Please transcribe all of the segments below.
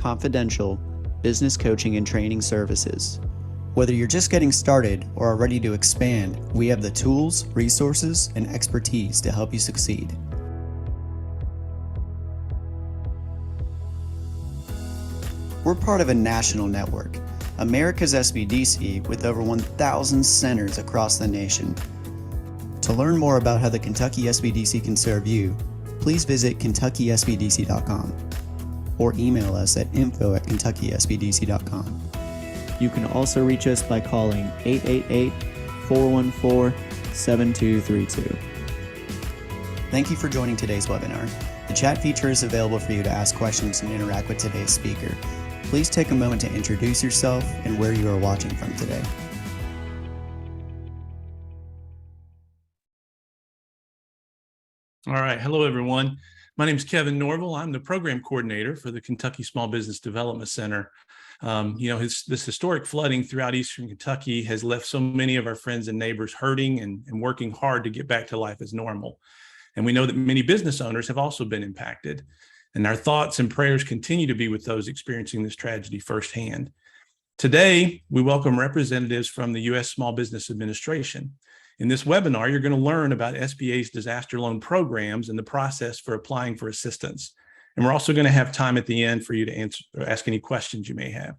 confidential business coaching and training services. Whether you're just getting started or are ready to expand, we have the tools, resources, and expertise to help you succeed. We're part of a national network, America's SBDC, with over 1,000 centers across the nation. To learn more about how the Kentucky SBDC can serve you, please visit KentuckySBDC.com or email us at info@KentuckySBDC.com. You can also reach us by calling 888-414-7232. Thank you for joining today's webinar. The chat feature is available for you to ask questions and interact with today's speaker. Please take a moment to introduce yourself and where you are watching from today. All right. Hello, everyone. My name is Kevin Norville. I'm the program coordinator for the Kentucky Small Business Development Center. This historic flooding throughout Eastern Kentucky has left so many of our friends and neighbors hurting and working hard to get back to life as normal. And we know that many business owners have also been impacted. And our thoughts and prayers continue to be with those experiencing this tragedy firsthand. Today, we welcome representatives from the U.S. Small Business Administration. In this webinar, you're going to learn about SBA's disaster loan programs and the process for applying for assistance. And we're also going to have time at the end for you to answer or ask any questions you may have.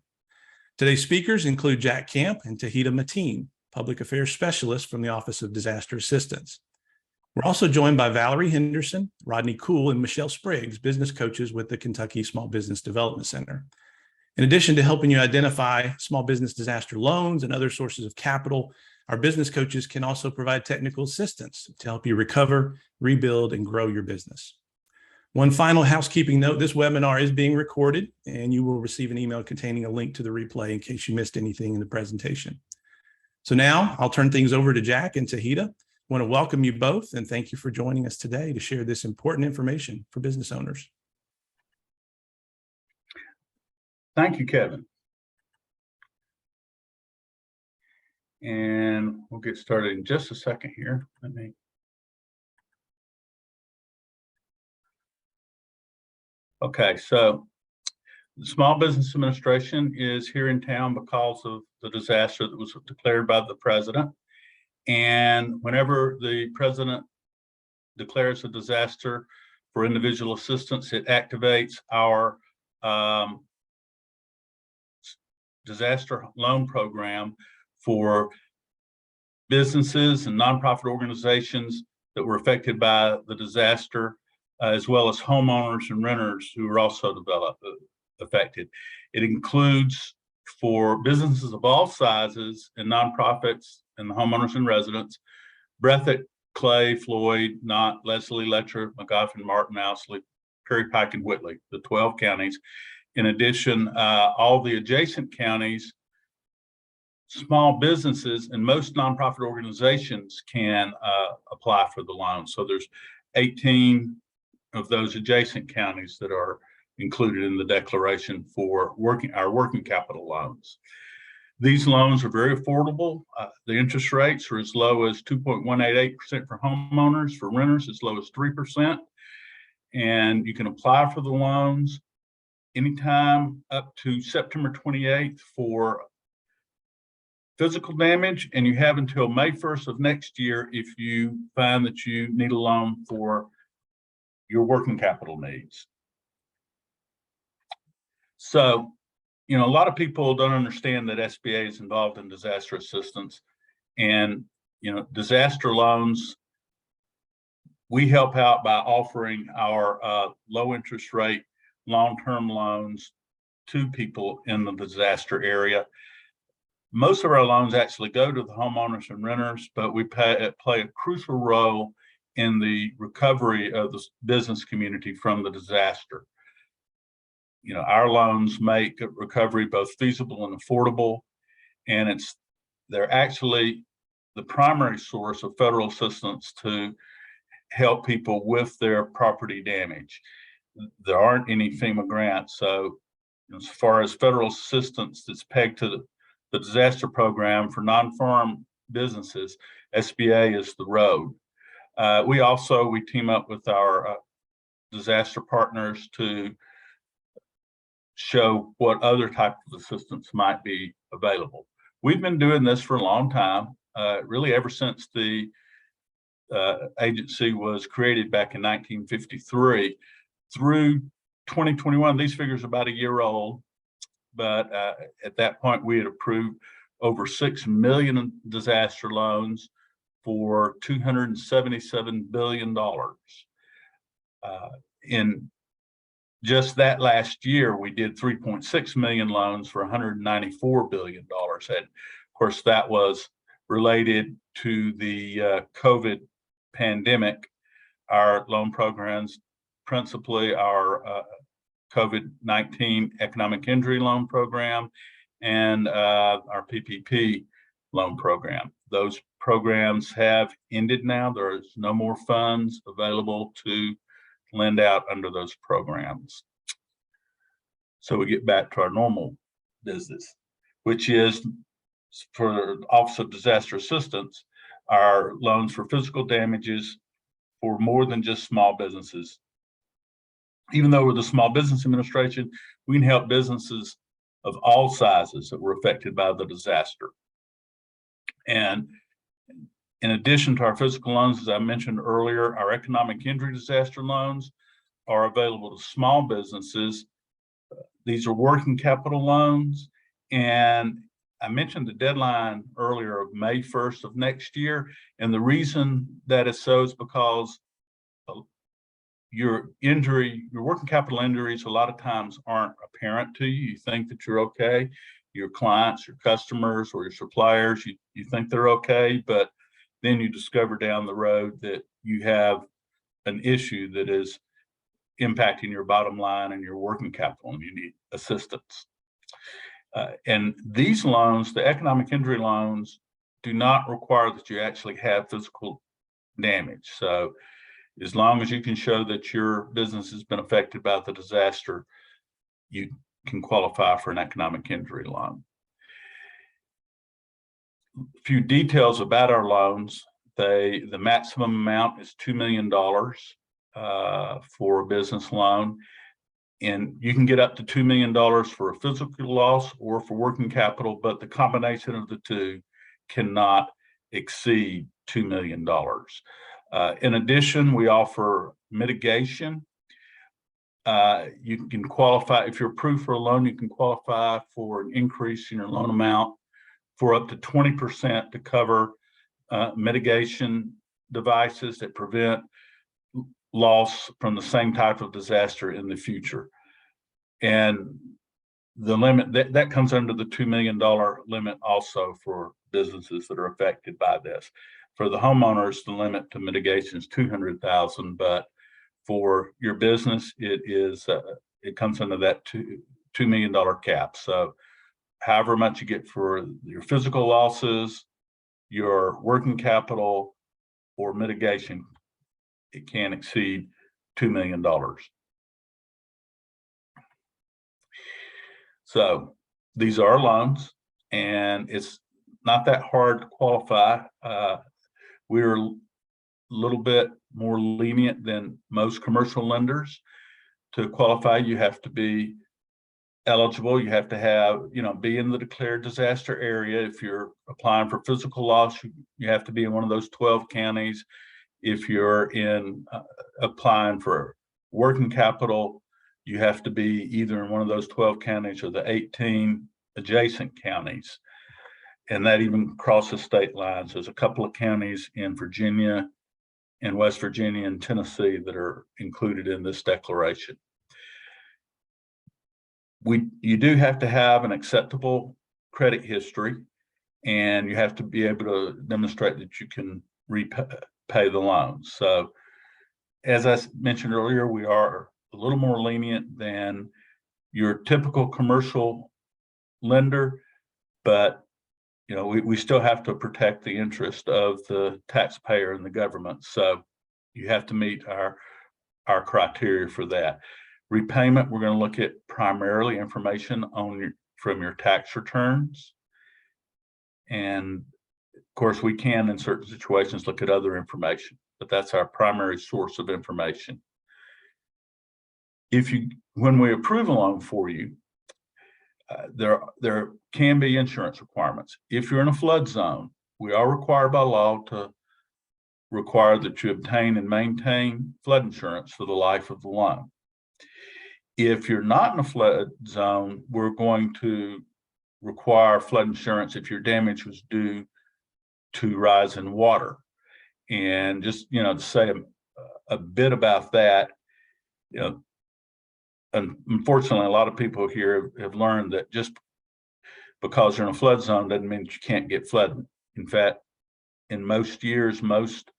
Today's speakers include Jack Camp and Tahita Mateen, Public Affairs Specialist from the Office of Disaster Assistance. We're also joined by Valerie Henderson, Rodney Kuhl, and Michelle Spriggs, business coaches with the Kentucky Small Business Development Center. In addition to helping you identify small business disaster loans and other sources of capital, our business coaches can also provide technical assistance to help you recover, rebuild, and grow your business. One final housekeeping note, this webinar is being recorded, and you will receive an email containing a link to the replay in case you missed anything in the presentation. So now I'll turn things over to Jack and Tahita. I want to welcome you both and thank you for joining us today to share this important information for business owners. Thank you, Kevin. And we'll get started in just a second here. Okay, so the Small Business Administration is here in town because of the disaster that was declared by the president. And whenever the president declares a disaster for individual assistance, it activates our disaster loan program for businesses and nonprofit organizations that were affected by the disaster, as well as homeowners and renters who were also affected. It includes for businesses of all sizes and nonprofits and the homeowners and residents, Breathitt, Clay, Floyd, Knott, Leslie, Letcher, McGoffin, Martin, Owsley, Perry, Pike, and Whitley, the 12 counties. In addition, all the adjacent counties, small businesses, and most nonprofit organizations can apply for the loan. So there's 18 of those adjacent counties that are included in the declaration for our working capital loans. These loans are very affordable. The interest rates are as low as 2.188% for homeowners, for renters as low as 3%. And you can apply for the loans anytime up to September 28th for physical damage, and you have until May 1st of next year if you find that you need a loan for your working capital needs. So, a lot of people don't understand that SBA is involved in disaster assistance, and, disaster loans, we help out by offering our low interest rate, long-term loans to people in the disaster area. Most of our loans actually go to the homeowners and renters, but we play a crucial role in the recovery of the business community from the disaster. Our loans make recovery both feasible and affordable, and they're actually the primary source of federal assistance to help people with their property damage. There aren't any FEMA grants, so as far as federal assistance that's pegged to the disaster program for non-farm businesses, SBA is the road. We we team up with our disaster partners to show what other type of assistance might be available. We've been doing this for a long time, really ever since the agency was created back in 1953 through 2021. These figures are about a year old, but at that point we had approved over 6 million disaster loans for $277 billion. In just that last year, we did 3.6 million loans for $194 billion. And of course, that was related to the COVID pandemic. Our loan programs, principally our COVID-19 economic injury loan program and our PPP loan program. Those programs have ended now. There's no more funds available to lend out under those programs. So we get back to our normal business, which is for Office of Disaster Assistance, our loans for physical damages for more than just small businesses. Even though we're the Small Business Administration, we can help businesses of all sizes that were affected by the disaster. And in addition to our physical loans, as I mentioned earlier, our economic injury disaster loans are available to small businesses. These are working capital loans. And I mentioned the deadline earlier of May 1st of next year. And the reason that is so is because your working capital injuries a lot of times aren't apparent to you. You think that you're okay. Your clients, your customers, or your suppliers, you think they're okay, but then you discover down the road that you have an issue that is impacting your bottom line and your working capital, and you need assistance. And these loans, the economic injury loans, do not require that you actually have physical damage. So as long as you can show that your business has been affected by the disaster, you can qualify for an economic injury loan. A few details about our loans. The maximum amount is $2 million for a business loan. And you can get up to $2 million for a physical loss or for working capital, but the combination of the two cannot exceed $2 million. In addition, we offer mitigation. You can qualify, if you're approved for a loan, you can qualify for an increase in your loan amount for up to 20% to cover mitigation devices that prevent loss from the same type of disaster in the future. And the limit that comes under the $2 million limit also for businesses that are affected by this. For the homeowners, the limit to mitigation is $200,000, but for your business, it comes under that $2 million cap. So however much you get for your physical losses, your working capital, or mitigation, it can't exceed $2 million. So these are loans, and it's not that hard to qualify. We're a little bit more lenient than most commercial lenders. To qualify, you have to be eligible. You have to have, be in the declared disaster area. If you're applying for physical loss, you have to be in one of those 12 counties. If you're applying for working capital, you have to be either in one of those 12 counties or the 18 adjacent counties. And that even crosses state lines. There's a couple of counties in Virginia and West Virginia and Tennessee that are included in this declaration. You do have to have an acceptable credit history, and you have to be able to demonstrate that you can repay the loans. So as I mentioned earlier, we are a little more lenient than your typical commercial lender, but we still have to protect the interest of the taxpayer and the government. So you have to meet our criteria for that. Repayment, we're going to look at primarily information from your tax returns. And of course, we can, in certain situations, look at other information, but that's our primary source of information. When we approve a loan for you, there can be insurance requirements. If you're in a flood zone, we are required by law to require that you obtain and maintain flood insurance for the life of the loan. If you're not in a flood zone, we're going to require flood insurance if your damage was due to rise in water. And just, you know, to say a bit about that, you know, unfortunately, a lot of people here have learned that just because you're in a flood zone doesn't mean that you can't get flooded. In fact, in most years, most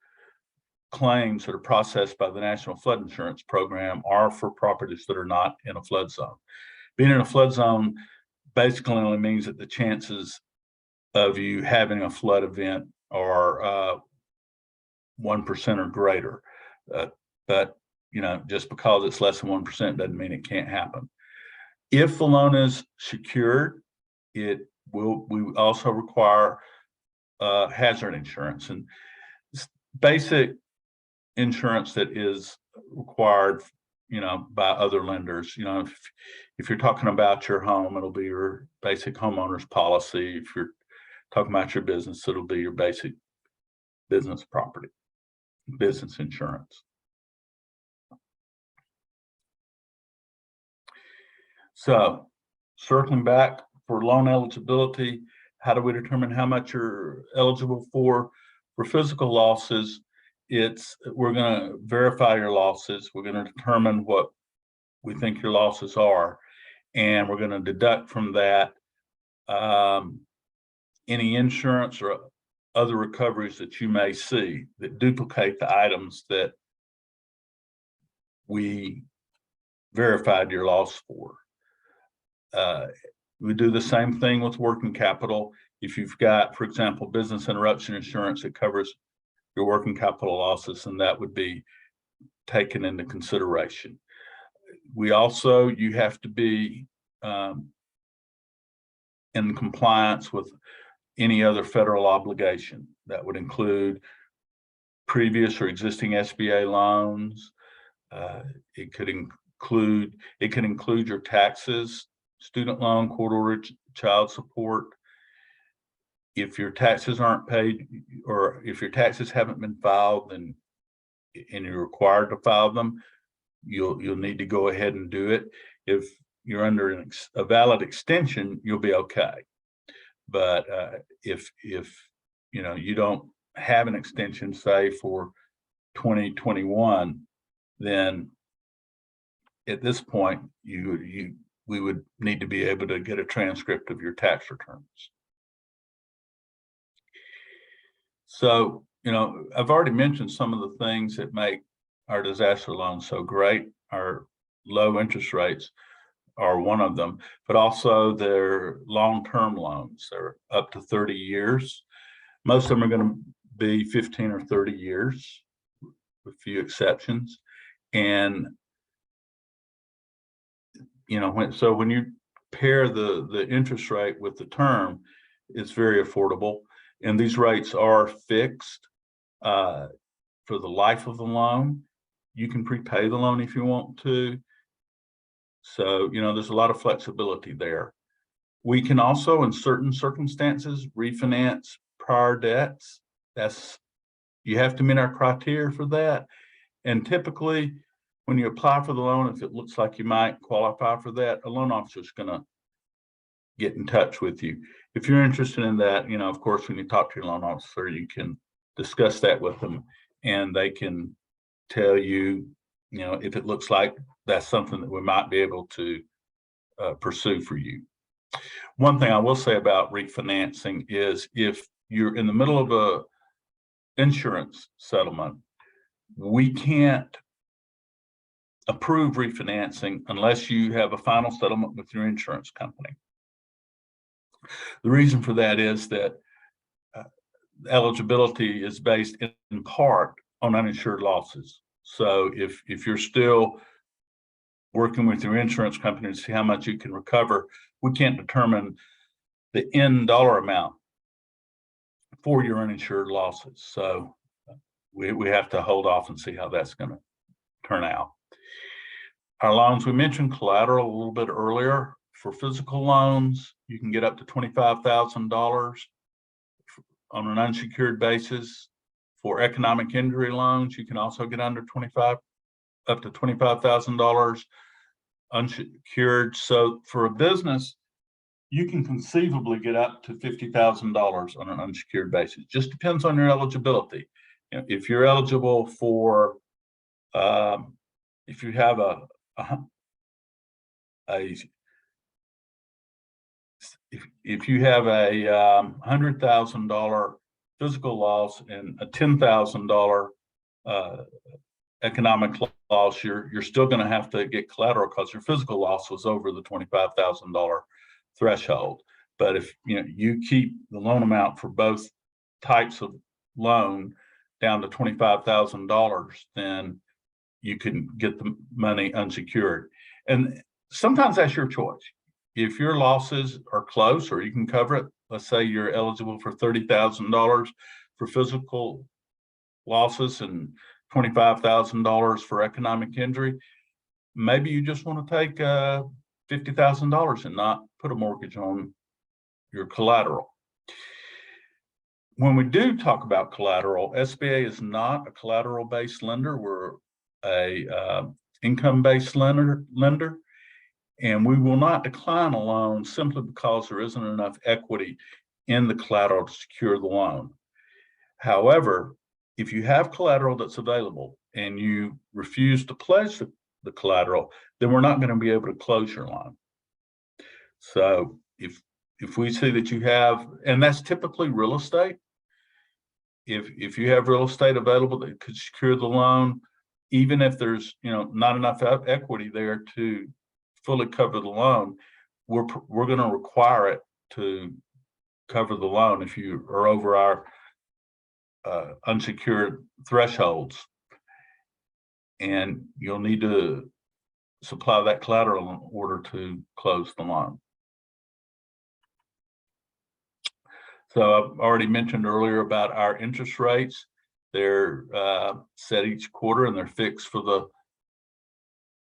claims that are processed by the National Flood Insurance Program are for properties that are not in a flood zone. Being in a flood zone basically only means that the chances of you having a flood event are 1% or greater. But you know, just because it's less than 1% doesn't mean it can't happen. If the loan is secured, we also require hazard insurance, and basic insurance that is required, you know, by other lenders. You know, if you're talking about your home, it'll be your basic homeowner's policy. If you're talking about your business, it'll be your basic business property, business insurance. So circling back for loan eligibility, how do we determine how much you're eligible for? For physical losses, we're going to verify your losses. We're going to determine what we think your losses are, and we're going to deduct from that any insurance or other recoveries that you may see that duplicate the items that we verified your loss for. We do the same thing with working capital. If you've got, for example, business interruption insurance that covers your working capital losses, and that would be taken into consideration. You have to be in compliance with any other federal obligation. That would include previous or existing SBA loans. It could include your taxes, student loan, court-ordered child support. If your taxes aren't paid, or if your taxes haven't been filed, and you're required to file them, you'll need to go ahead and do it. If you're under a valid extension, you'll be okay. But if you know you don't have an extension, say for 2021, then at this point we would need to be able to get a transcript of your tax returns. So, you know, I've already mentioned some of the things that make our disaster loans so great. Our low interest rates are one of them, but also they're long-term loans. They're up to 30 years. Most of them are going to be 15 or 30 years, with a few exceptions. And you know, when you pair the interest rate with the term, it's very affordable. And these rates are fixed for the life of the loan. You can prepay the loan if you want to. So, you know, there's a lot of flexibility there. We can also, in certain circumstances, refinance prior debts. You have to meet our criteria for that. And typically, when you apply for the loan, if it looks like you might qualify for that, a loan officer is going to get in touch with you. If you're interested in that, you know, of course, when you talk to your loan officer, you can discuss that with them, and they can tell you, you know, if it looks like that's something that we might be able to pursue for you. One thing I will say about refinancing is if you're in the middle of a insurance settlement, we can't approve refinancing unless you have a final settlement with your insurance company. The reason for that is that eligibility is based in part on uninsured losses. So if you're still working with your insurance company to see how much you can recover, we can't determine the end dollar amount for your uninsured losses. So we have to hold off and see how that's going to turn out. Our loans, we mentioned collateral a little bit earlier. for physical loans, you can get up to $25,000 on an unsecured basis. For economic injury loans, you can also get up to $25,000 unsecured. So for a business, you can conceivably get up to $50,000 on an unsecured basis. Just depends on your eligibility. If you're eligible for, if you have a $100,000 physical loss and a $10,000 economic loss, you're still going to have to get collateral because your physical loss was over the $25,000 threshold. But if you keep the loan amount for both types of loan down to $25,000, then you can get the money unsecured. And sometimes that's your choice. If your losses are close or you can cover it, let's say you're eligible for $30,000 for physical losses and $25,000 for economic injury, maybe you just want to take $50,000 and not put a mortgage on your collateral. When we do talk about collateral, SBA is not a collateral-based lender. We're a income-based lender, and we will not decline a loan simply because there isn't enough equity in the collateral to secure the loan. However, if you have collateral that's available and you refuse to pledge the collateral, then we're not going to be able to close your loan. So if we see that you have, and that's typically real estate, if you have real estate available that could secure the loan, even if there's not enough equity there to fully cover the loan, we're going to require it to cover the loan if you are over our unsecured thresholds, and you'll need to supply that collateral in order to close the loan. So I've already mentioned earlier about our interest rates. They're set each quarter and they're fixed for the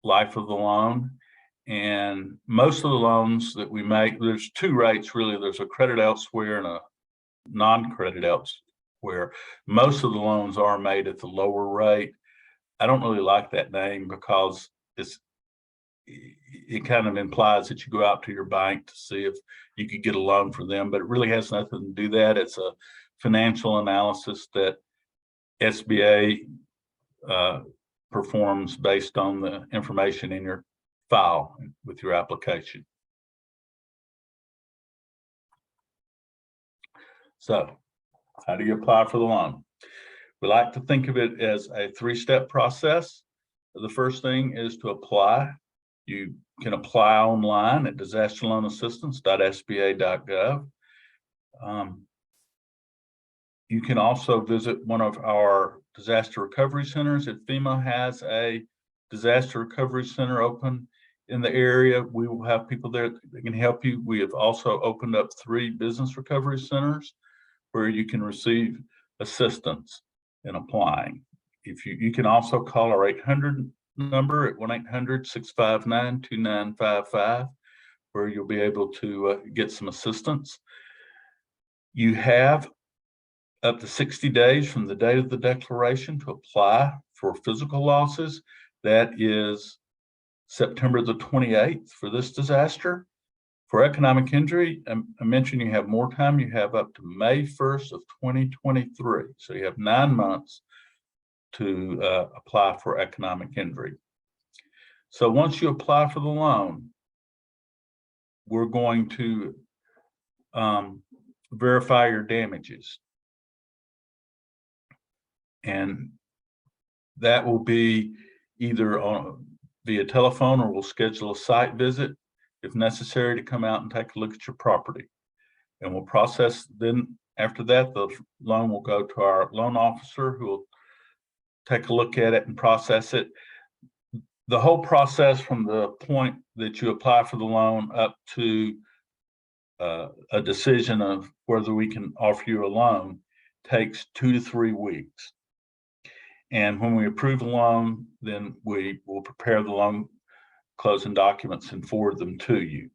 life of the loan. And most of the loans that we make, there's two rates really. There's a credit elsewhere and a non-credit elsewhere. Most of the loans are made at the lower rate. I don't really like that name because it kind of implies that you go out to your bank to see if you could get a loan for them, but it really has nothing to do that. It's a financial analysis that SBA performs based on the information in your file with your application. So how do you apply for the loan? We like to think of it as a three-step process. The first thing is to apply. You can apply online at disasterloanassistance.sba.gov. You can also visit one of our disaster recovery centers. If FEMA has a disaster recovery center open in the area, we will have people there that can help you. We have also opened up 3 business recovery centers where you can receive assistance in applying. If you can also call our 800 number at 1-800-659-2955, where you'll be able to get some assistance. You have up to 60 days from the date of the declaration to apply for physical losses. That is September the 28th for this disaster. For economic injury, I mentioned you have more time. You have up to May 1st of 2023. So you have 9 months to apply for economic injury. So once you apply for the loan, we're going to verify your damages. And that will be either via telephone, or we'll schedule a site visit if necessary to come out and take a look at your property. And we'll process, then after that, the loan will go to our loan officer who will take a look at it and process it. The whole process from the point that you apply for the loan up to a decision of whether we can offer you a loan takes 2 to 3 weeks. And when we approve the loan, then we will prepare the loan closing documents and forward them to you.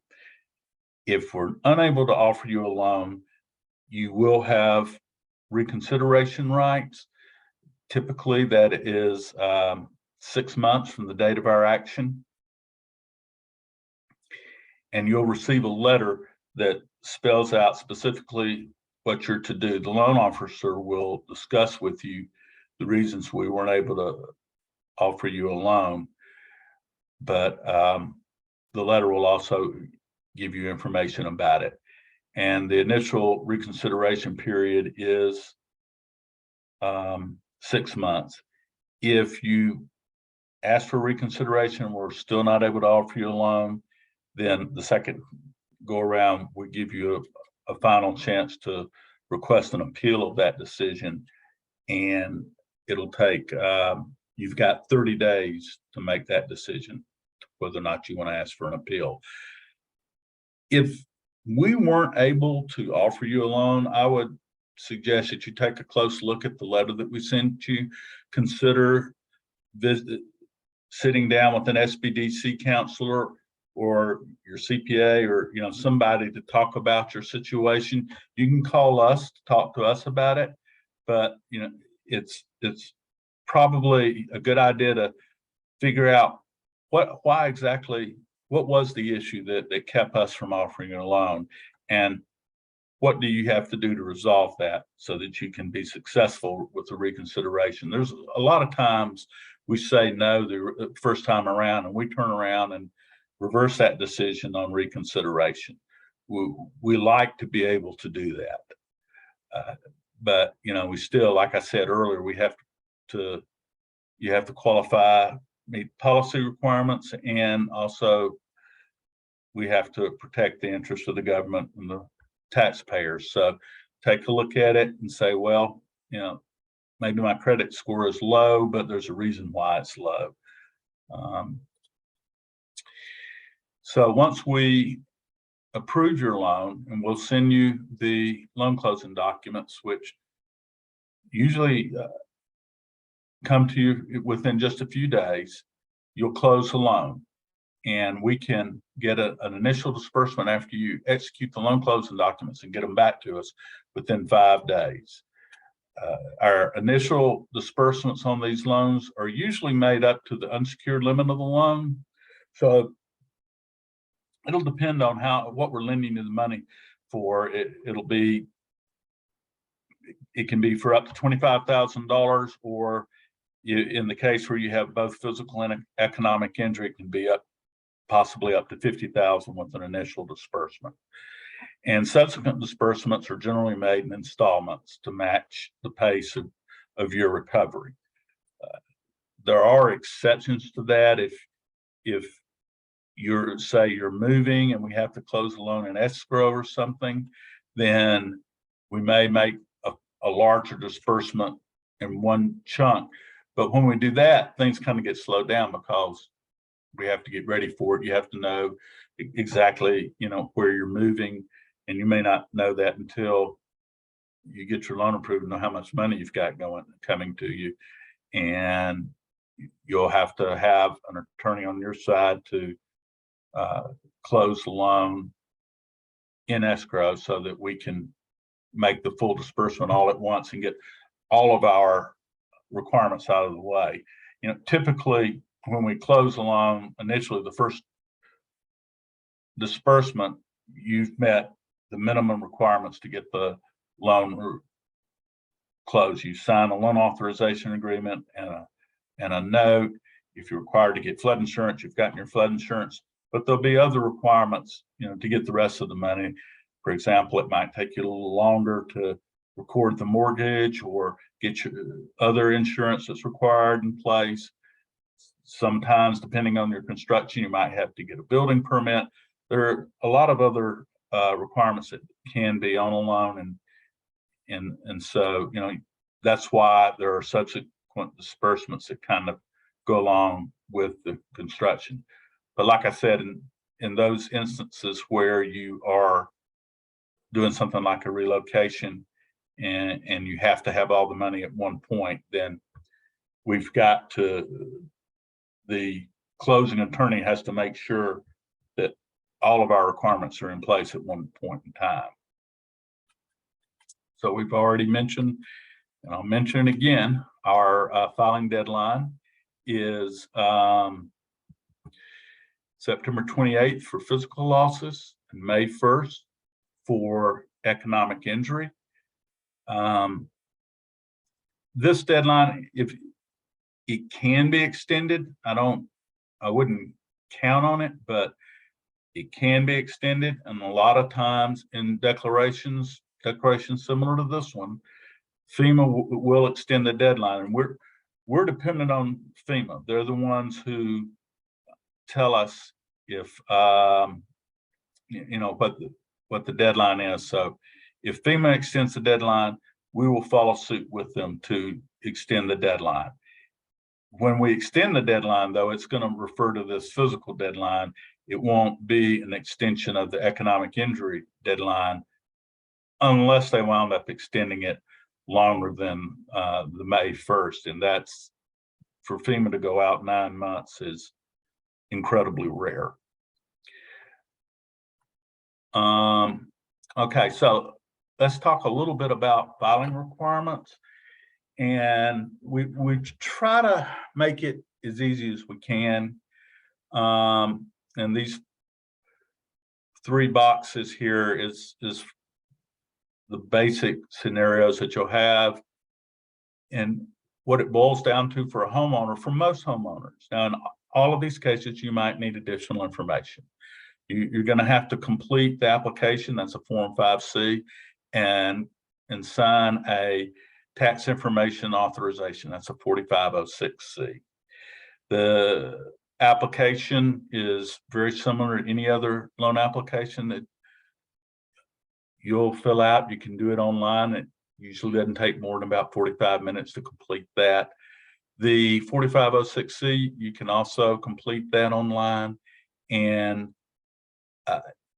If we're unable to offer you a loan, you will have reconsideration rights. Typically, that is 6 months from the date of our action. And you'll receive a letter that spells out specifically what you're to do. The loan officer will discuss with you the reasons we weren't able to offer you a loan, but the letter will also give you information about it. And the initial reconsideration period is 6 months. If you ask for reconsideration and we're still not able to offer you a loan, then the second go around, we give you a final chance to request an appeal of that decision. And it'll take, you've got 30 days to make that decision, whether or not you want to ask for an appeal. If we weren't able to offer you a loan, I would suggest that you take a close look at the letter that we sent you. Consider sitting down with an SBDC counselor or your CPA or somebody to talk about your situation. You can call us to talk to us about it, but it's probably a good idea to figure out what was the issue that kept us from offering a loan, and what do you have to do to resolve that so that you can be successful with the reconsideration. There's a lot of times we say no the first time around, and we turn around and reverse that decision on reconsideration. We like to be able to do that, but we still, like I said earlier, you have to qualify, meet policy requirements, and also we have to protect the interest of the government and the taxpayers. So take a look at it and say, well, maybe my credit score is low, but there's a reason why it's low. So once we approve your loan, and we'll send you the loan closing documents, which usually come to you within just a few days, you'll close the loan. And we can get an initial disbursement after you execute the loan closing documents and get them back to us within 5 days. Our initial disbursements on these loans are usually made up to the unsecured limit of the loan. So it'll depend on what we're lending you the money for. It can be for up to $25,000, or in the case where you have both physical and economic injury, it can be possibly up to $50,000 with an initial disbursement. And subsequent disbursements are generally made in installments to match the pace of your recovery. There are exceptions to that. If you're moving and we have to close the loan in escrow or something, then we may make a larger disbursement in one chunk. But when we do that, things kind of get slowed down because we have to get ready for it. You have to know exactly, where you're moving, and you may not know that until you get your loan approved and know how much money you've got coming to you. And you'll have to have an attorney on your side to close the loan in escrow so that we can make the full disbursement all at once and get all of our requirements out of the way. Typically when we close the loan initially, the first disbursement, you've met the minimum requirements to get the loan closed. You sign a loan authorization agreement and a note. If you're required to get flood insurance, you've gotten your flood insurance, but there'll be other requirements, to get the rest of the money. For example, it might take you a little longer to record the mortgage or get your other insurance that's required in place. Sometimes, depending on your construction, you might have to get a building permit. There are a lot of other requirements that can be on a loan, and so that's why there are subsequent disbursements that kind of go along with the construction. But like I said, in those instances where you are doing something like a relocation and you have to have all the money at one point, then the closing attorney has to make sure that all of our requirements are in place at one point in time. So we've already mentioned, and I'll mention it again, our filing deadline is September 28th for physical losses and May 1st for economic injury. This deadline, if it can be extended, I wouldn't count on it, but it can be extended. And a lot of times in declarations similar to this one, FEMA will extend the deadline, and we're dependent on FEMA. They're the ones who tell us if what the deadline is. So if FEMA extends the deadline, we will follow suit with them to extend the deadline. When we extend the deadline, though, it's going to refer to this physical deadline. It won't be an extension of the economic injury deadline unless they wound up extending it longer than the May 1st. And that's, for FEMA to go out 9 months is incredibly rare. Okay, so let's talk a little bit about filing requirements. And we try to make it as easy as we can. And these 3 boxes here is the basic scenarios that you'll have, and what it boils down to for a homeowner, for most homeowners. Now, in all of these cases, you might need additional information. You're going to have to complete the application. That's a Form 5C, and sign a tax information authorization. That's a 4506C. The application is very similar to any other loan application that you'll fill out. You can do it online. It usually doesn't take more than about 45 minutes to complete that. The 4506C, you can also complete that online, and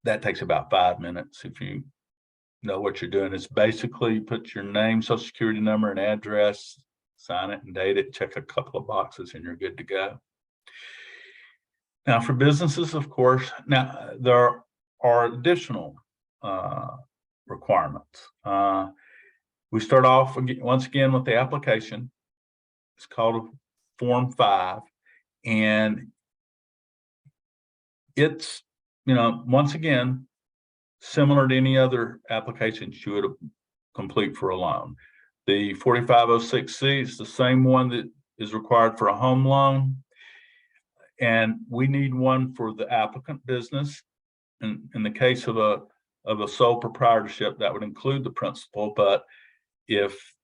that takes about 5 minutes if you know what you're doing. It's basically put your name, social security number, and address, sign it and date it, check a couple of boxes, and you're good to go. Now, for businesses, of course, now there are additional requirements. We start off once again with the application. It's called Form 5, and it's, once again, similar to any other applications you would complete for a loan. The 4506C is the same one that is required for a home loan, and we need one for the applicant business. In the case of a sole proprietorship, that would include the principal, but if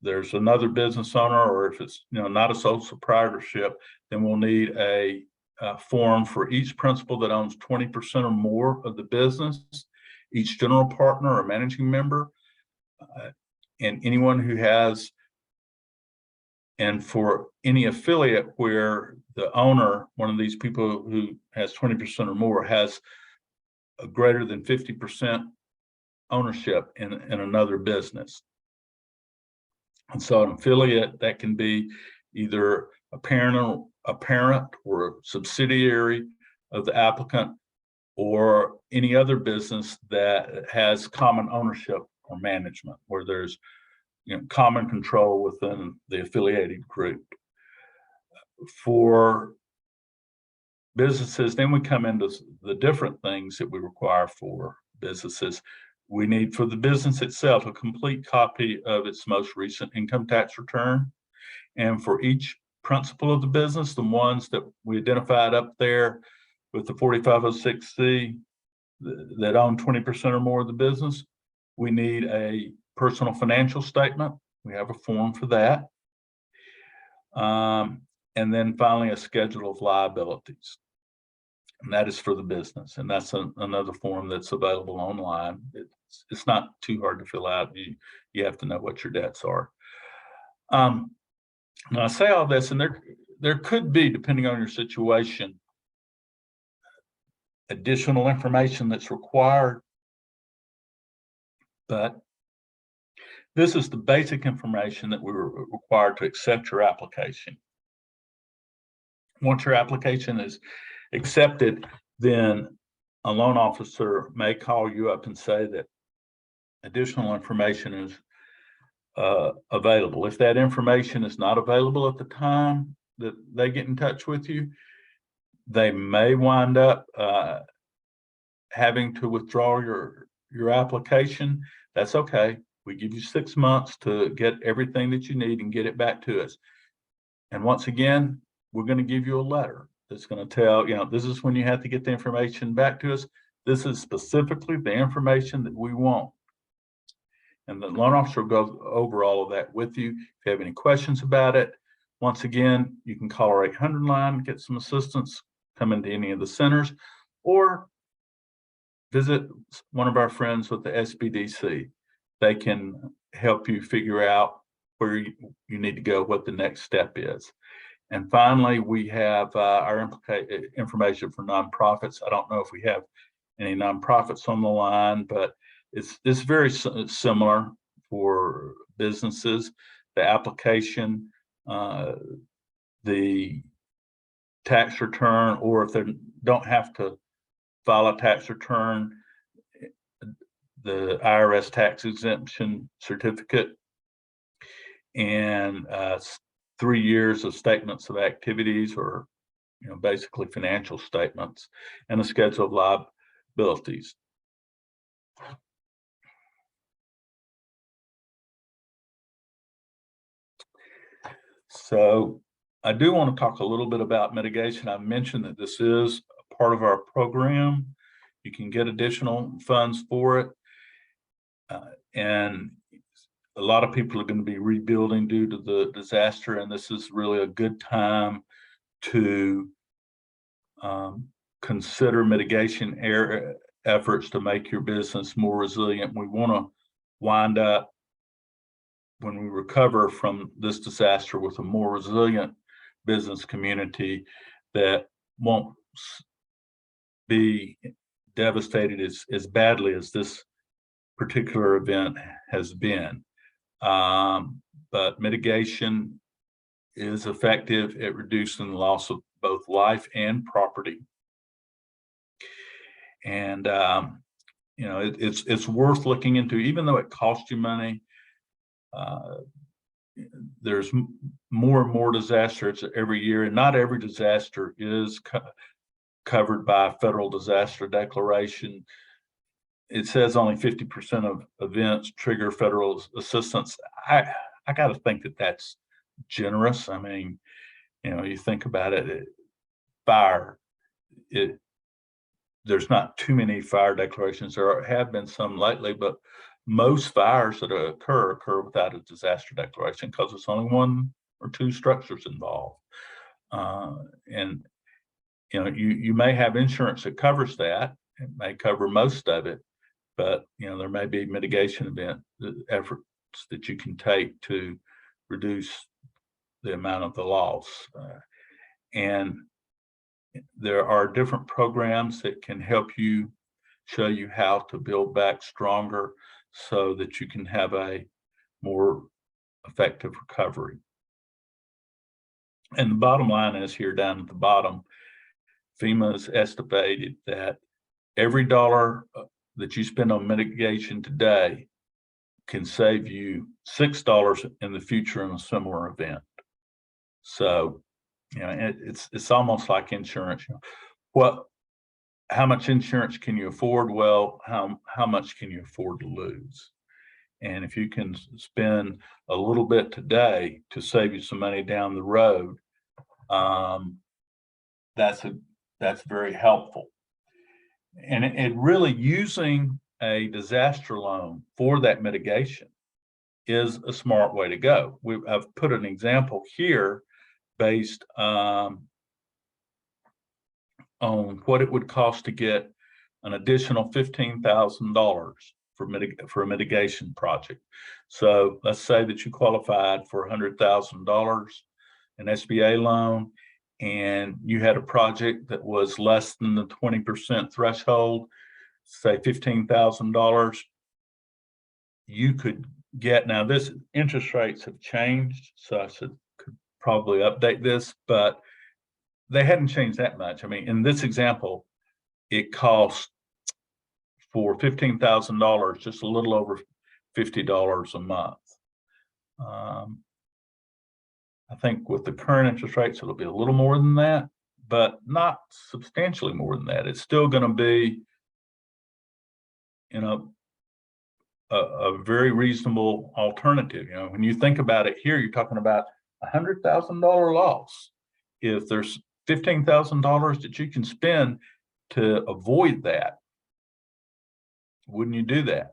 there's another business owner, or if it's not a sole proprietorship, then we'll need a form for each principal that owns 20% or more of the business, each general partner or managing member, and anyone who has, and for any affiliate where the owner, one of these people who has 20% or more, has a greater than 50% ownership in another business. And so an affiliate, that can be either a parent or a subsidiary of the applicant, or any other business that has common ownership or management, where there's common control within the affiliated group. For businesses, then we come into the different things that we require for businesses. We need, for the business itself, a complete copy of its most recent income tax return. And for each principal of the business, the ones that we identified up there with the 4506C that own 20% or more of the business, we need a personal financial statement. We have a form for that. And then finally, a schedule of liabilities. And that is for the business. And that's another form that's available online. It's not too hard to fill out. You have to know what your debts are. Now, I say all this, and there could be, depending on your situation, additional information that's required, but this is the basic information that we were required to accept your application. Once your application is accepted, then a loan officer may call you up and say that additional information is available. If that information is not available at the time that they get in touch with you, they may wind up having to withdraw your application. That's okay. We give you 6 months to get everything that you need and get it back to us. And once again, we're going to give you a letter that's going to tell, this is when you have to get the information back to us. This is specifically the information that we want. And the loan officer will go over all of that with you. If you have any questions about it, once again, you can call our 800 line, get some assistance, come into any of the centers, or visit one of our friends with the SBDC. They can help you figure out where you need to go, what the next step is. And finally, we have our information for nonprofits. I don't know if we have any nonprofits on the line, but it's very similar for businesses. The application, the tax return, or if they don't have to file a tax return, the IRS tax exemption certificate, and 3 years of statements of activities, or basically financial statements, and a schedule of liabilities. So I do want to talk a little bit about mitigation. I mentioned that this is a part of our program. You can get additional funds for it. And a lot of people are going to be rebuilding due to the disaster, and this is really a good time to consider mitigation efforts to make your business more resilient. We want to wind up, when we recover from this disaster, with a more resilient business community that won't be devastated as badly as this particular event has been. But mitigation is effective at reducing the loss of both life and property. And it's worth looking into, even though it costs you money. There's more and more disasters every year, and not every disaster is covered by a federal disaster declaration. It says only 50% of events trigger federal assistance. I got to think that that's generous. I mean, you think about it, fire, there's not too many fire declarations. There have been some lately, but most fires that occur without a disaster declaration, because it's only 1 or 2 structures involved. And you may have insurance that covers that. It may cover most of it, but there may be mitigation efforts that you can take to reduce the amount of the loss. And there are different programs that can help you, show you how to build back stronger so that you can have a more effective recovery. And the bottom line is, here down at the bottom, FEMA has estimated that every dollar that you spend on mitigation today can save you $6 in the future in a similar event. So, it's almost like insurance. How much insurance can you afford? Well, how much can you afford to lose? And if you can spend a little bit today to save you some money down the road, that's very helpful. And it really, using a disaster loan for that mitigation is a smart way to go. I've put an example here based on what it would cost to get an additional $15,000 for a mitigation project. So let's say that you qualified for $100,000 an SBA loan, and you had a project that was less than the 20% threshold, say $15,000. You could get, now this interest rates have changed, so I could probably update this, but they hadn't changed that much. I mean, in this example, it costs for $15,000, just a little over $50 a month. I think with the current interest rates, it'll be a little more than that, but not substantially more than that. It's still going to be, a very reasonable alternative. When you think about it here, you're talking about $100,000 loss. If there's $15,000 that you can spend to avoid that, wouldn't you do that?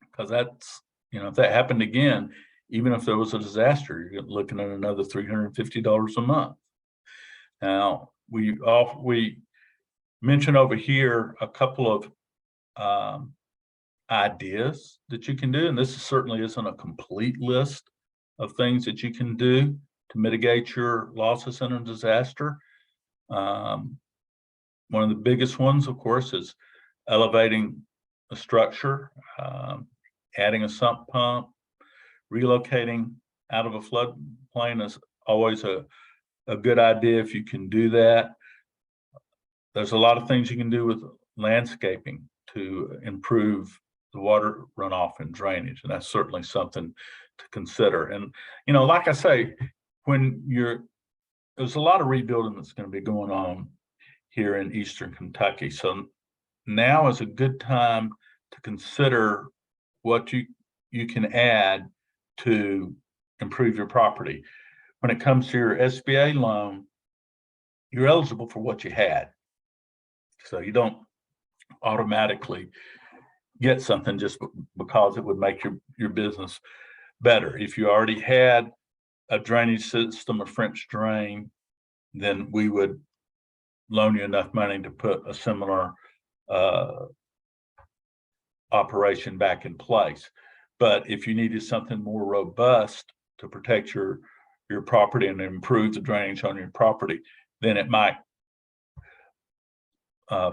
Because that's, if that happened again, even if there was a disaster, you're looking at another $350 a month. Now, we mentioned over here a couple of ideas that you can do, and this certainly isn't a complete list of things that you can do to mitigate your losses in a disaster. One of the biggest ones, of course, is elevating a structure, adding a sump pump, relocating out of a floodplain is always a good idea if you can do that. There's a lot of things you can do with landscaping to improve the water runoff and drainage, and that's certainly something to consider. And like I say, there's a lot of rebuilding that's going to be going on here in Eastern Kentucky, so now is a good time to consider what you can add to improve your property. When it comes to your SBA loan, you're eligible for what you had, so you don't automatically get something just because it would make your business better. If you already had a drainage system, a French drain, then we would loan you enough money to put a similar operation back in place. But if you needed something more robust to protect your property and improve the drainage on your property, then it might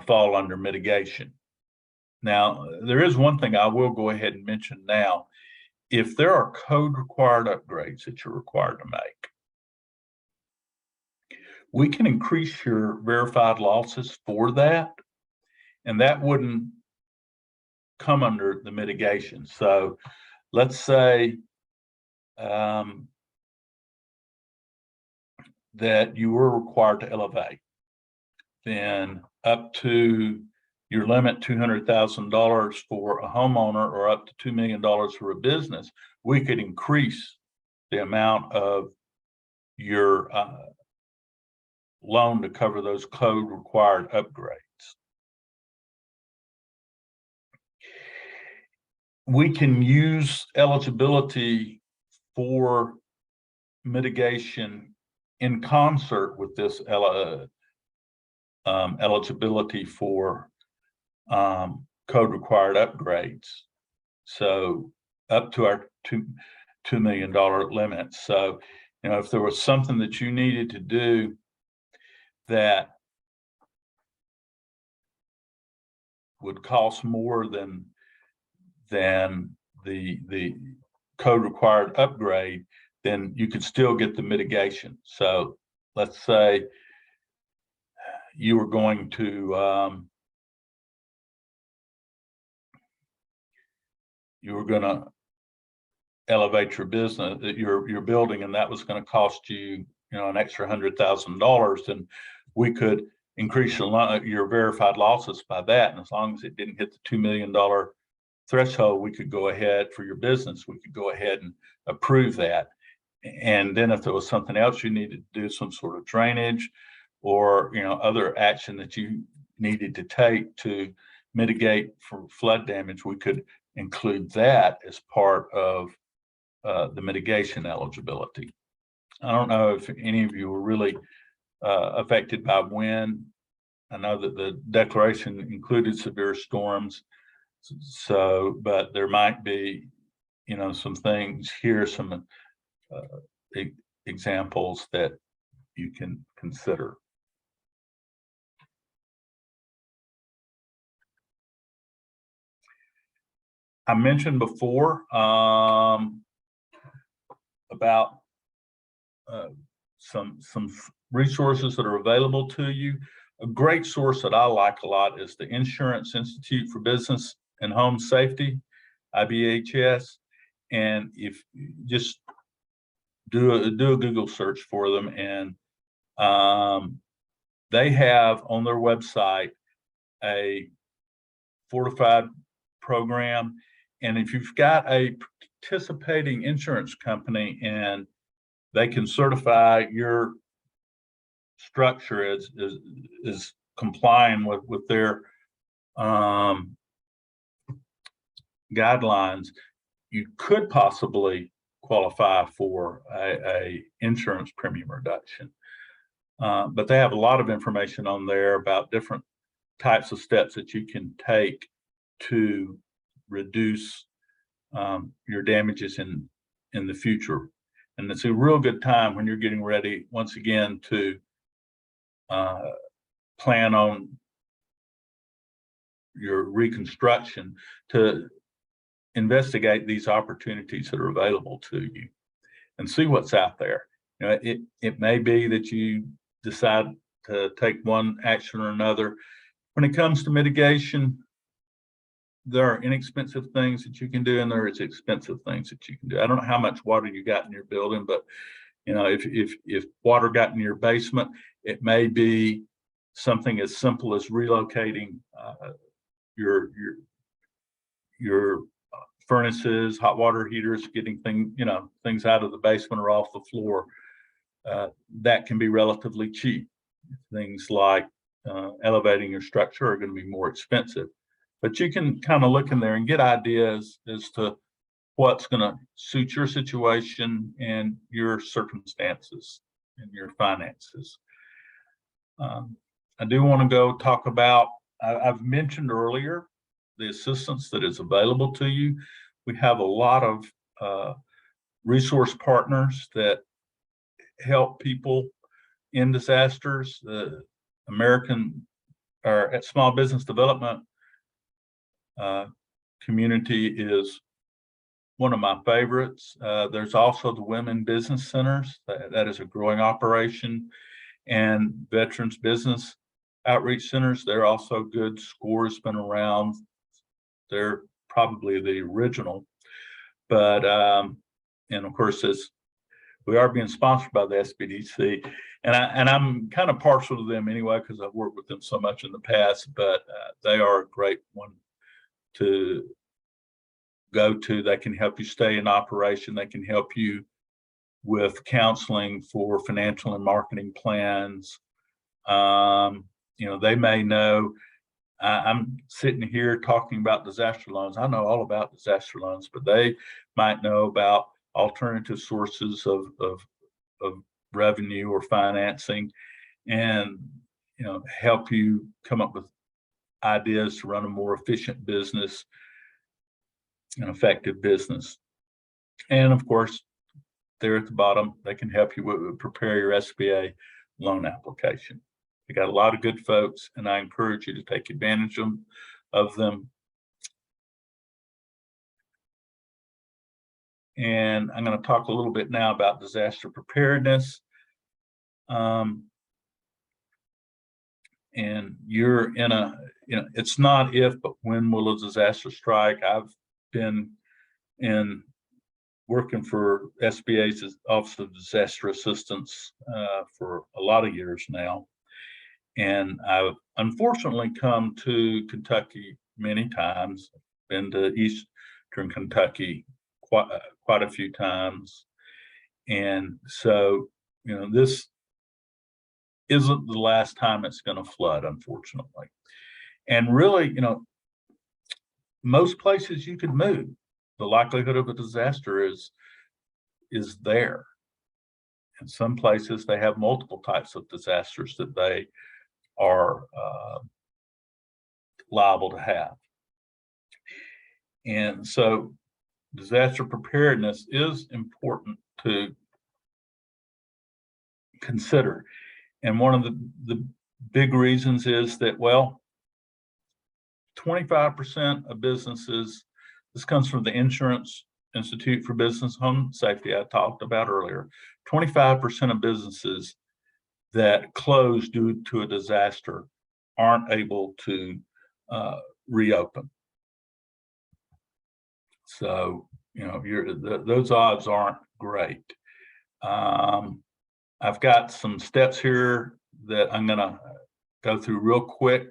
fall under mitigation. Now, there is one thing I will go ahead and mention now. If there are code required upgrades that you're required to make, we can increase your verified losses for that, and that wouldn't come under the mitigation. So let's say that you were required to elevate, then up to your limit, $200,000 for a homeowner, or up to $2 million for a business, we could increase the amount of your loan to cover those code required upgrades. We can use eligibility for mitigation in concert with this eligibility for code required upgrades. So up to our $2 million limit. So, if there was something that you needed to do that would cost more than the code required upgrade, then you could still get the mitigation. So let's say you were going to elevate your business, your building, and that was going to cost you, an extra $100,000, and we could increase your verified losses by that. And as long as it didn't hit the $2 million threshold, we could go ahead for your business. We could go ahead and approve that. And then if there was something else you needed to do, some sort of drainage or, other action that you needed to take to mitigate for flood damage, we could include that as part of the mitigation eligibility. I don't know if any of you were really affected by wind. I know that the declaration included severe storms. So, but there might be, some things here, some examples that you can consider. I mentioned before about some resources that are available to you A great source that I like a lot is the Insurance Institute for Business and Home Safety, IBHS. And if you just do a Google search for them, and they have on their website a fortified program. And if you've got a participating insurance company and they can certify your structure is complying with their guidelines, you could possibly qualify for a insurance premium reduction. But they have a lot of information on there about different types of steps that you can take to reduce your damages in the future. And it's a real good time when you're getting ready, once again, to plan on your reconstruction, to investigate these opportunities that are available to you and see what's out there. You know, it may be that you decide to take one action or another. When it comes to mitigation, there are inexpensive things that you can do, and there is expensive things that you can do. I don't know how much water you got in your building, but you know, if water got in your basement, it may be something as simple as relocating your furnaces, hot water heaters, getting things out of the basement or off the floor. That can be relatively cheap. Things like elevating your structure are going to be more expensive, but you can kind of look in there and get ideas as to what's going to suit your situation and your circumstances and your finances. I do want to go talk about, I've mentioned earlier, the assistance that is available to you. We have a lot of resource partners that help people in disasters. The at Small Business Development community is one of my favorites. There's also the Women Business Centers. That is a growing operation, and Veterans Business Outreach Centers. They're also good. SCORE's been around. They're probably the original, but and of course, we are being sponsored by the SBDC, and I'm kind of partial to them anyway because I've worked with them so much in the past. But they are a great one to go to. They can help you stay in operation. They can help you with counseling for financial and marketing plans. They may know. I'm sitting here talking about disaster loans. I know all about disaster loans, but they might know about alternative sources of revenue or financing, and help you come up with ideas to run a more efficient business, an effective business. And of course, there at the bottom, they can help you prepare your SBA loan application. We got a lot of good folks, and I encourage you to take advantage of them. And I'm going to talk a little bit now about disaster preparedness. And you're in it's not if, but when will a disaster strike? I've been working for SBA's Office of Disaster Assistance for a lot of years now. And I've unfortunately come to Kentucky many times, been to Eastern Kentucky quite a few times. And so, this isn't the last time it's going to flood, unfortunately. And really, most places you could move, the likelihood of a disaster is there. In some places, they have multiple types of disasters that they are liable to have. And so disaster preparedness is important to consider. And one of the big reasons is that, 25% of businesses, this comes from the Insurance Institute for Business Home Safety I talked about earlier, 25% of businesses that closed due to a disaster aren't able to reopen. So, those odds aren't great. I've got some steps here that I'm going to go through real quick.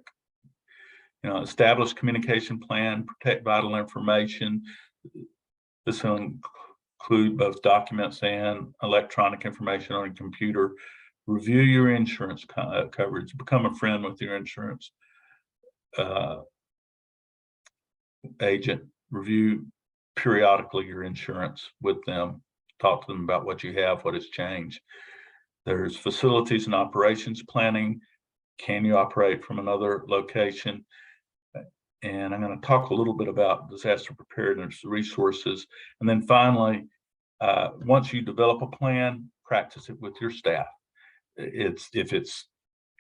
Establish communication plan, protect vital information. This will include both documents and electronic information on a computer. Review your insurance coverage. Become a friend with your insurance agent. Review periodically your insurance with them. Talk to them about what you have, what has changed. There's facilities and operations planning. Can you operate from another location? And I'm going to talk a little bit about disaster preparedness resources. And then finally, once you develop a plan, practice it with your staff. If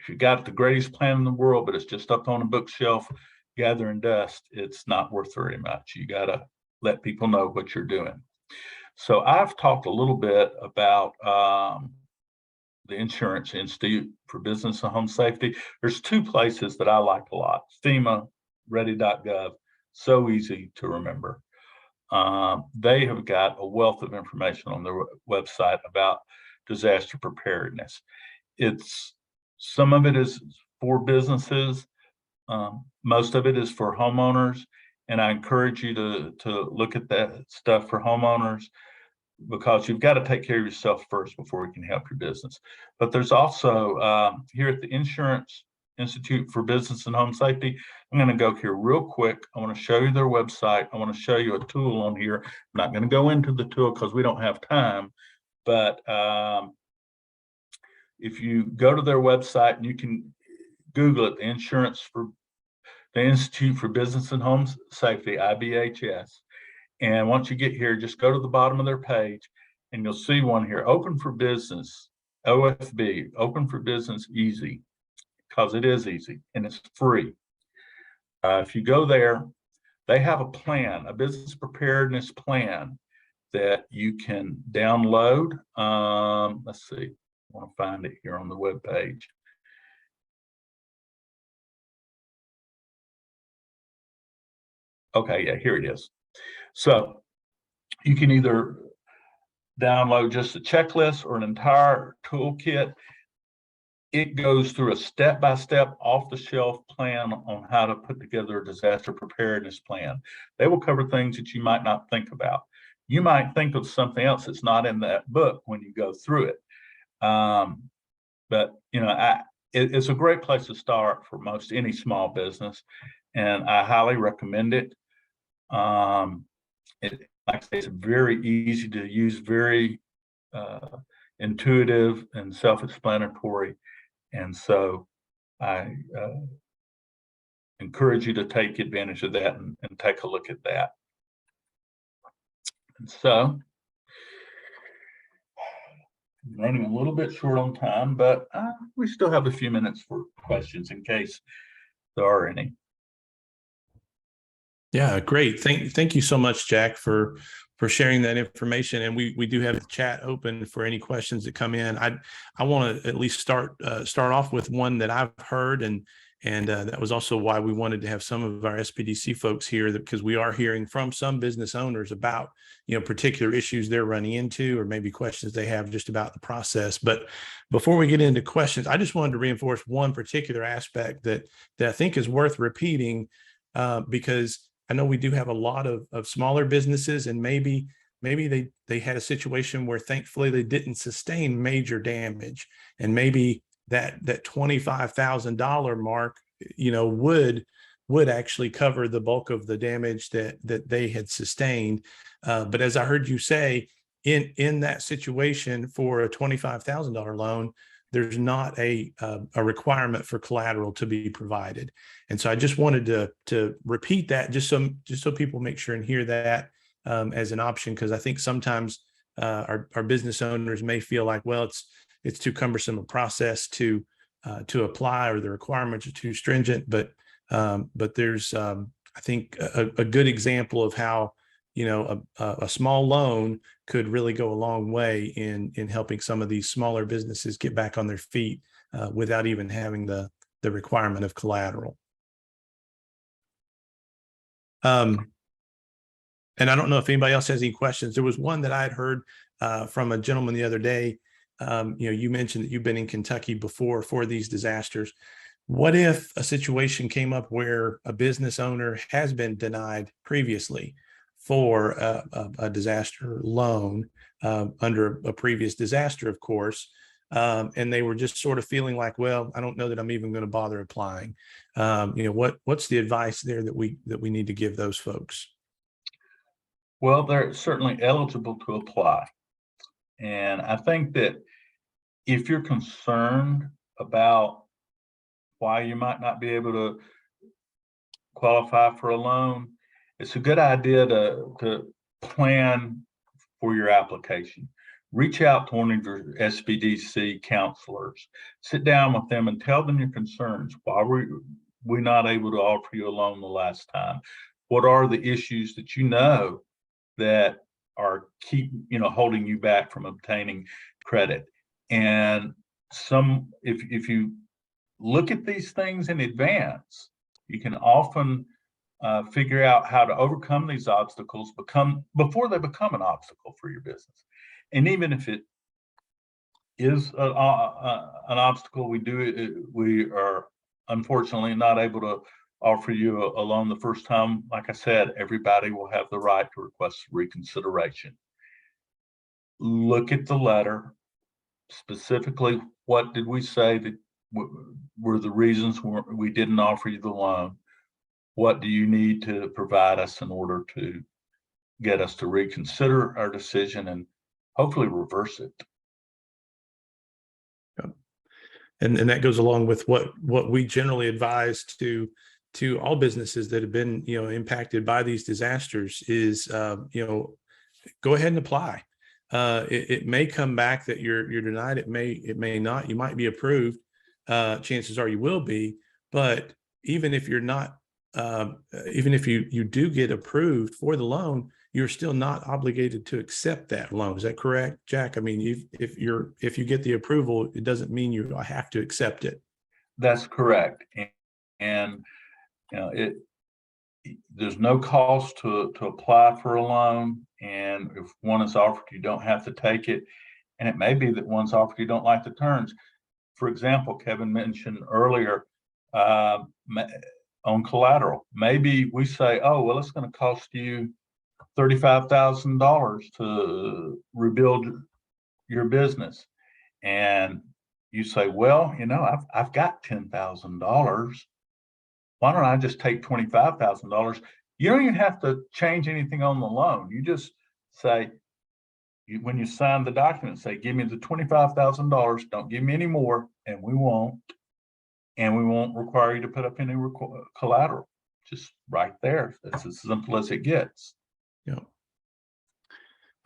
you got the greatest plan in the world, but it's just up on a bookshelf gathering dust, it's not worth very much. You got to let people know what you're doing. So I've talked a little bit about the Insurance Institute for Business and Home Safety. There's two places that I like a lot: FEMA, ready.gov, so easy to remember. They have got a wealth of information on their website about disaster preparedness. Some of it is for businesses, most of it is for homeowners, and I encourage you to look at that stuff for homeowners, because you've got to take care of yourself first before you can help your business. But there's also here at the Insurance Institute for Business and Home Safety, I'm going to go here real quick. I want to show you their website. I want to show you a tool on here. I'm not going to go into the tool because we don't have time, but if you go to their website, and you can Google it, the Institute for Business and Home Safety, IBHS. And once you get here, just go to the bottom of their page and you'll see one here, Open for Business, OFB, Open for Business Easy, because it is easy and it's free. If you go there, they have a plan, a business preparedness plan that you can download. Let's see, I want to find it here on the web page. Okay, yeah, here it is. So you can either download just a checklist or an entire toolkit. It goes through a step-by-step, off-the-shelf plan on how to put together a disaster preparedness plan. They will cover things that you might not think about. You might think of something else that's not in that book when you go through it. But it's a great place to start for most any small business, and I highly recommend it. Like I say, it's very easy to use, very intuitive and self-explanatory. And so I encourage you to take advantage of that and take a look at that. And so I'm running a little bit short on time, but we still have a few minutes for questions in case there are any. Yeah, great. Thank you so much, Jack, for sharing that information. And we do have the chat open for any questions that come in. I want to at least start off with one that I've heard, and that was also why we wanted to have some of our SBDC folks here, because we are hearing from some business owners about particular issues they're running into, or maybe questions they have just about the process. But before we get into questions, I just wanted to reinforce one particular aspect that I think is worth repeating, because I know we do have a lot of smaller businesses, and maybe they had a situation where thankfully they didn't sustain major damage, and maybe that $25,000 mark, would actually cover the bulk of the damage that they had sustained. But as I heard you say, in that situation for a $25,000 loan, there's not a requirement for collateral to be provided. And so I just wanted to repeat that just so people make sure and hear that as an option, because I think sometimes our business owners may feel like, well, it's too cumbersome a process to apply, or the requirements are too stringent. But there's I think a good example of how a small loan could really go a long way in helping some of these smaller businesses get back on their feet without even having the requirement of collateral. And I don't know if anybody else has any questions. There was one that I had heard from a gentleman the other day. You mentioned that you've been in Kentucky before for these disasters. What if a situation came up where a business owner has been denied previously for a disaster loan under a previous disaster, of course, and they were just sort of feeling like, well, I don't know that I'm even going to bother applying. What's the advice there that we need to give those folks? Well, they're certainly eligible to apply. And I think that if you're concerned about why you might not be able to qualify for a loan, it's a good idea to plan for your application. Reach out to one of your SBDC counselors, sit down with them and tell them your concerns. Why were we not able to offer you a loan the last time? What are the issues that you know that are holding you back from obtaining credit? And if you look at these things in advance, you can often figure out how to overcome these obstacles before they become an obstacle for your business. And even if it is an obstacle, we are unfortunately not able to offer you a loan the first time. Like I said, everybody will have the right to request reconsideration. Look at the letter. Specifically, what did we say that were the reasons we didn't offer you the loan? What do you need to provide us in order to get us to reconsider our decision and hopefully reverse it? Yeah. And that goes along with what we generally advise to all businesses that have been impacted by these disasters is go ahead and apply. It may come back that you're denied. It may not. You might be approved. Chances are you will be. But even if you're not, even if you do get approved for the loan, you're still not obligated to accept that loan. Is that correct, Jack? I mean, if you get the approval, it doesn't mean you have to accept it. That's correct. And there's no cost to apply for a loan. And if one is offered, you don't have to take it. And it may be that one's offered, you don't like the terms. For example, Kevin mentioned earlier on collateral. Maybe we say, oh, well, it's going to cost you $35,000 to rebuild your business. And you say, well, I've got $10,000. Why don't I just take $25,000? You don't even have to change anything on the loan. You just say, when you sign the document, say, give me the $25,000. Don't give me any more, and we won't. And we won't require you to put up any collateral. Just right there. It's as simple as it gets. Yeah.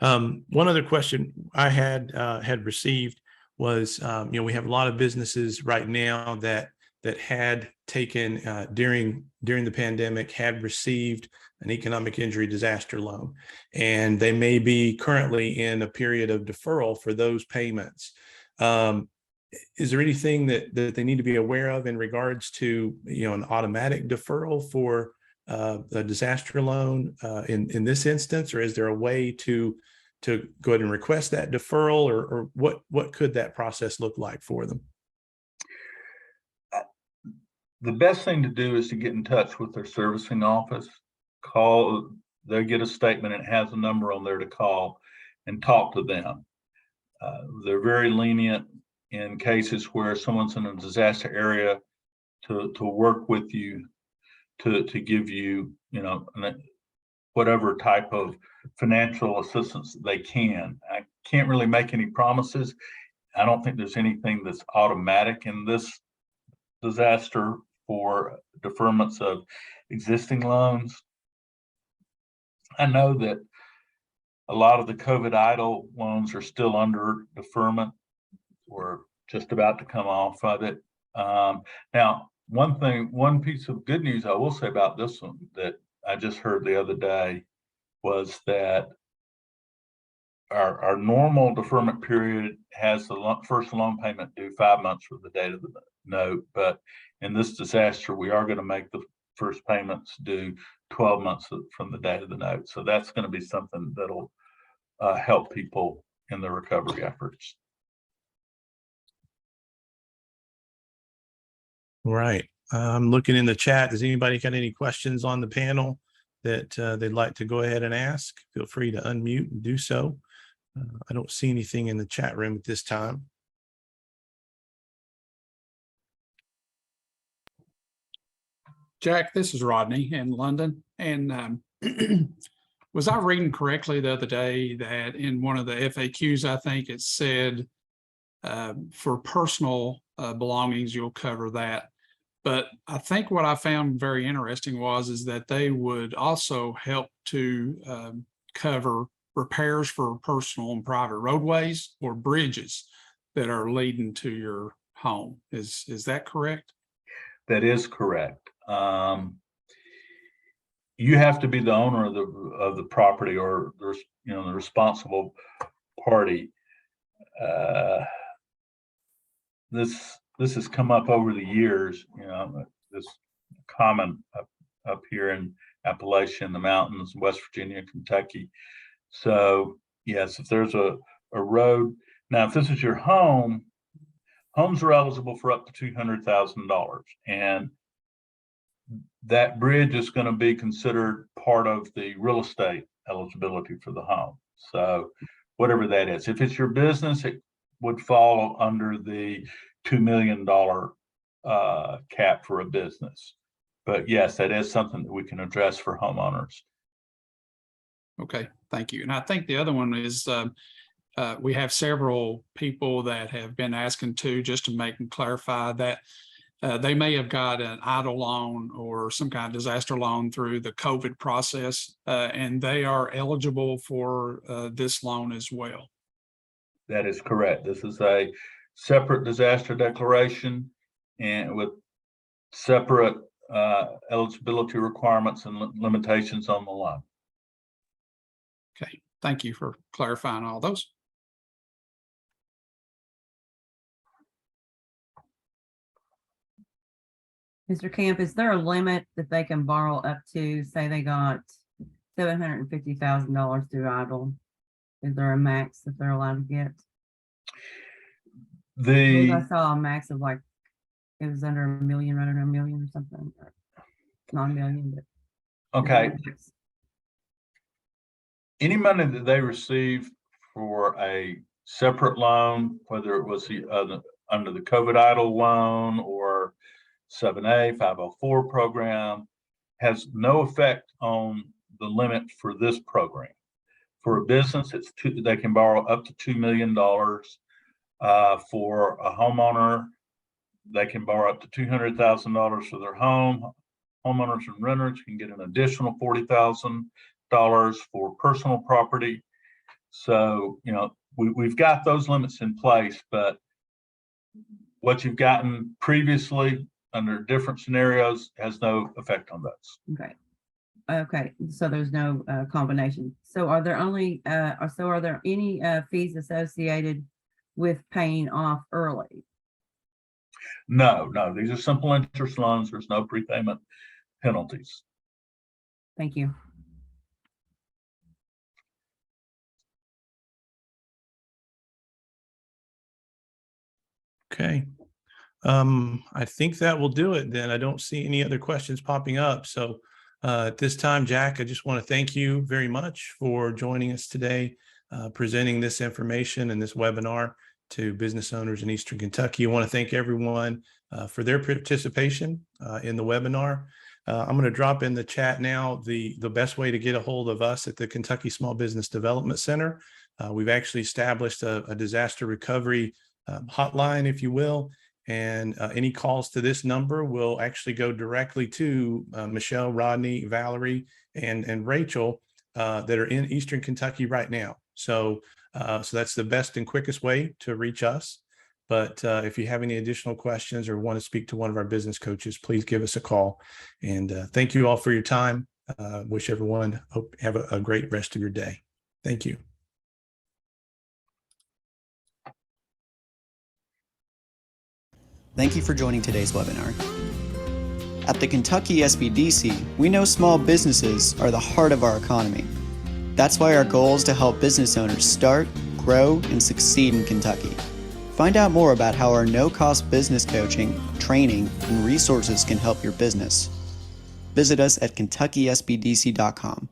One other question I had received was, we have a lot of businesses right now that had taken during the pandemic, had received an economic injury disaster loan, and they may be currently in a period of deferral for those payments. Is there anything that they need to be aware of in regards to an automatic deferral for a disaster loan in this instance, or is there a way to go ahead and request that deferral, or what could that process look like for them? The best thing to do is to get in touch with their servicing office. They'll get a statement and it has a number on there to call and talk to them. They're very lenient in cases where someone's in a disaster area to work with you to give you, whatever type of financial assistance they can. I can't really make any promises. I don't think there's anything that's automatic in this disaster for deferments of existing loans. I know that a lot of the COVID idle loans are still under deferment. We're just about to come off of it. Now, one piece of good news I will say about this one that I just heard the other day was that our normal deferment period has the first loan payment due 5 months from the date of the note, but in this disaster, we are going to make the first payments due 12 months from the date of the note. So that's going to be something that'll help people in the recovery efforts. Right. I'm looking in the chat. Does anybody got any questions on the panel that they'd like to go ahead and ask? Feel free to unmute and do so. I don't see anything in the chat room at this time. Jack, this is Rodney in London. And was I reading correctly the other day that in one of the FAQs, I think it said for personal belongings, you'll cover that. But I think what I found very interesting is that they would also help to cover repairs for personal and private roadways or bridges that are leading to your home. Is that correct? That is correct. You have to be the owner of the property, or there's the responsible party. This has come up over the years. This common up here in Appalachia, in the mountains, West Virginia, Kentucky. So yes, if there's a road, now if this is your home, homes are eligible for up to $200,000, and that bridge is going to be considered part of the real estate eligibility for the home. So whatever that is, if it's your business, it would fall under the $2 million cap for a business. But yes, that is something that we can address for homeowners. Okay, thank you. And I think the other one is we have several people that have been asking too, just to make and clarify that they may have got an EIDL loan or some kind of disaster loan through the COVID process, and they are eligible for this loan as well. That is correct. This is a separate disaster declaration and with separate eligibility requirements and limitations on the loan. Okay, thank you for clarifying all those. Mr. Camp, is there a limit that they can borrow up to? Say they got $750,000 through EIDL. Is there a max that they're allowed to get? I saw a max of like, it was under $1 million, right under $1 million or something. Not $1 million, but okay. Any money that they receive for a separate loan, whether it was under the COVID EIDL loan or 7A 504 program, has no effect on the limit for this program. For a business, they can borrow up to $2 million. For a homeowner, they can borrow up to $200,000 for their home. Homeowners and renters can get an additional $40,000 for personal property. So, we've got those limits in place, but what you've gotten previously under different scenarios has no effect on those. Okay. So there's no combination. So are there only, are there any fees associated with paying off early? No, these are simple interest loans. There's no prepayment penalties. Thank you. Okay. I think that will do it then. I don't see any other questions popping up. So at this time, Jack, I just want to thank you very much for joining us today, presenting this information and this webinar to business owners in Eastern Kentucky. I want to thank everyone for their participation in the webinar. I'm going to drop in the chat now the best way to get a hold of us at the Kentucky Small Business Development Center. We've actually established a disaster recovery hotline, if you will, and any calls to this number will actually go directly to Michelle, Rodney, Valerie, and Rachel that are in Eastern Kentucky right now. So that's the best and quickest way to reach us. But if you have any additional questions or want to speak to one of our business coaches, please give us a call. And thank you all for your time. Wish everyone hope have a great rest of your day. Thank you. Thank you for joining today's webinar. At the Kentucky SBDC, we know small businesses are the heart of our economy. That's why our goal is to help business owners start, grow, and succeed in Kentucky. Find out more about how our no-cost business coaching, training, and resources can help your business. Visit us at KentuckySBDC.com.